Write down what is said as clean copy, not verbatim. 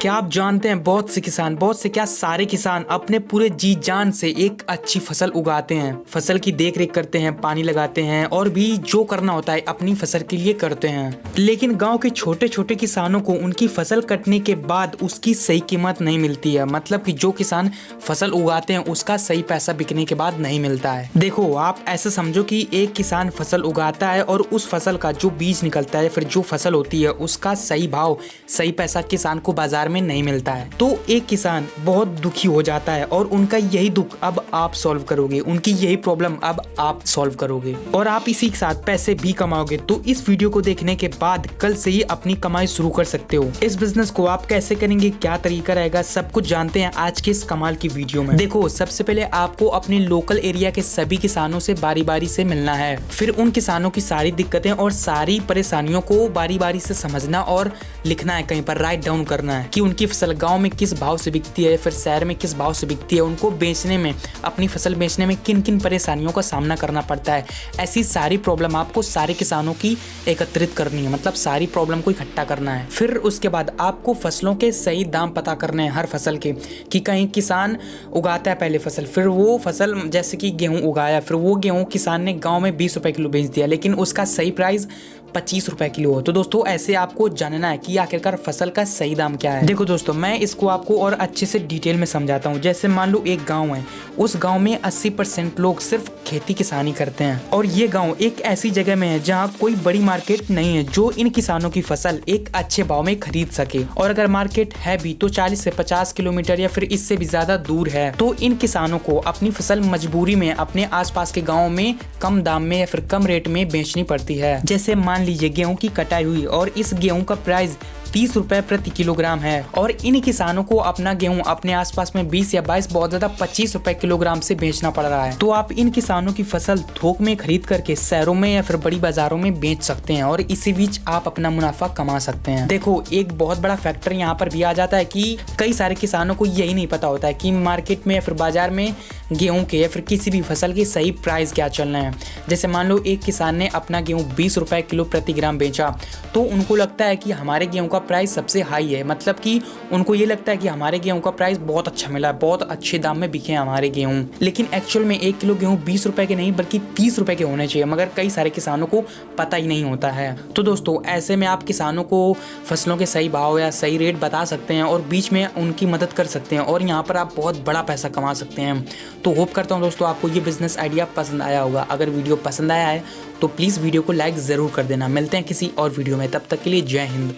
क्या आप जानते हैं बहुत से किसान, बहुत से क्या सारे किसान अपने पूरे जी जान से एक अच्छी फसल उगाते हैं, फसल की देख रेख करते हैं, पानी लगाते हैं और भी जो करना होता है अपनी फसल के लिए करते हैं। लेकिन गांव के छोटे छोटे किसानों को उनकी फसल कटने के बाद उसकी सही कीमत नहीं मिलती है। मतलब कि जो किसान फसल उगाते हैं उसका सही पैसा बिकने के बाद नहीं मिलता है। देखो, आप ऐसा समझो कि एक किसान फसल उगाता है और उस फसल का जो बीज निकलता है, फिर जो फसल होती है उसका सही भाव, सही पैसा किसान को बाजार में नहीं मिलता है। तो एक किसान बहुत दुखी हो जाता है और उनका यही दुख अब आप सॉल्व करोगे, उनकी यही प्रॉब्लम अब आप सॉल्व करोगे और आप इसी के साथ पैसे भी कमाओगे। तो इस वीडियो को देखने के बाद कल से ही अपनी कमाई शुरू कर सकते हो। इस बिजनेस को आप कैसे करेंगे, क्या तरीका रहेगा, सब कुछ जानते हैं आज के इस कमाल की वीडियो में। देखो, सबसे पहले आपको अपने लोकल एरिया के सभी किसानों से बारी बारी से मिलना है। फिर उन किसानों की सारी दिक्कतें और सारी परेशानियों को बारी बारी से समझना और लिखना है, कहीं पर राइट डाउन करना है कि उनकी फसल गांव में किस भाव से बिकती है, फिर शहर में किस भाव से बिकती है, उनको बेचने में, अपनी फसल बेचने में किन किन परेशानियों का सामना करना पड़ता है। ऐसी सारी प्रॉब्लम आपको सारे किसानों की एकत्रित करनी है, मतलब सारी प्रॉब्लम को इकट्ठा करना है। फिर उसके बाद आपको फसलों के सही दाम पता करने हैं हर फसल के, कि कहीं किसान उगाता है पहले फसल, फिर वो फसल जैसे कि गेहूं उगाया, फिर वो गेहूं किसान ने गाँव में 20 रुपए किलो बेच दिया, लेकिन उसका सही प्राइस 25 रुपए किलो हो। तो दोस्तों, ऐसे आपको जानना है कि आखिरकार फसल का सही दाम क्या है। देखो दोस्तों, मैं इसको आपको और अच्छे से डिटेल में समझाता हूँ। जैसे मान लो एक गांव है, उस गांव में 80% लोग सिर्फ खेती किसानी करते हैं और ये गांव एक ऐसी जगह में है जहाँ कोई बड़ी मार्केट नहीं है जो इन किसानों की फसल एक अच्छे भाव में खरीद सके, और अगर मार्केट है भी तो 40 से 50 किलोमीटर या फिर इससे भी ज्यादा दूर है। तो इन किसानों को अपनी फसल मजबूरी में अपने आसपास के गाँव में कम दाम में या फिर कम रेट में बेचनी पड़ती है। जैसे मान लीजिए गेहूं की कटाई हुई और इस गेहूं का प्राइस 30 रुपए प्रति किलोग्राम है और इन किसानों को अपना गेहूं अपने आसपास में 20 या 22, बहुत ज्यादा 25 रुपए किलोग्राम से बेचना पड़ रहा है। तो आप इन किसानों की फसल थोक में खरीद करके शहरों में या फिर बड़ी बाजारों में बेच सकते हैं और इसी बीच आप अपना मुनाफा कमा सकते हैं। देखो, एक बहुत बड़ा फैक्टर यहाँ पर भी आ जाता है कि कई सारे किसानों को यही नहीं पता होता है कि मार्केट में या फिर बाजार में गेहूं के या फिर किसी भी फसल के सही प्राइस क्या चल रहे हैं। जैसे मान लो एक किसान ने अपना गेहूं 20 रुपए किलो प्रति ग्राम बेचा, तो उनको लगता है कि हमारे गेहूं का प्राइस सबसे हाई है, मतलब कि उनको ये लगता है कि हमारे गेहूं का प्राइस बहुत अच्छा मिला है, बहुत अच्छे दाम में बिके हैं हमारे गेहूं। लेकिन एक्चुअल में 1 किलो गेहूं 20 रुपए के नहीं बल्कि 30 रुपए के होने चाहिए, मगर कई सारे किसानों को पता ही नहीं होता है। तो दोस्तों, ऐसे में आप किसानों को फसलों के सही भाव या सही रेट बता सकते हैं और बीच में उनकी मदद कर सकते हैं और यहाँ पर आप बहुत बड़ा पैसा कमा सकते हैं। तो होप करता हूँ दोस्तों आपको ये बिजनेस आइडिया पसंद आया होगा। अगर वीडियो पसंद आया है तो प्लीज़ वीडियो को लाइक ज़रूर कर देना। मिलते हैं किसी और वीडियो में, तब तक के लिए जय हिंद।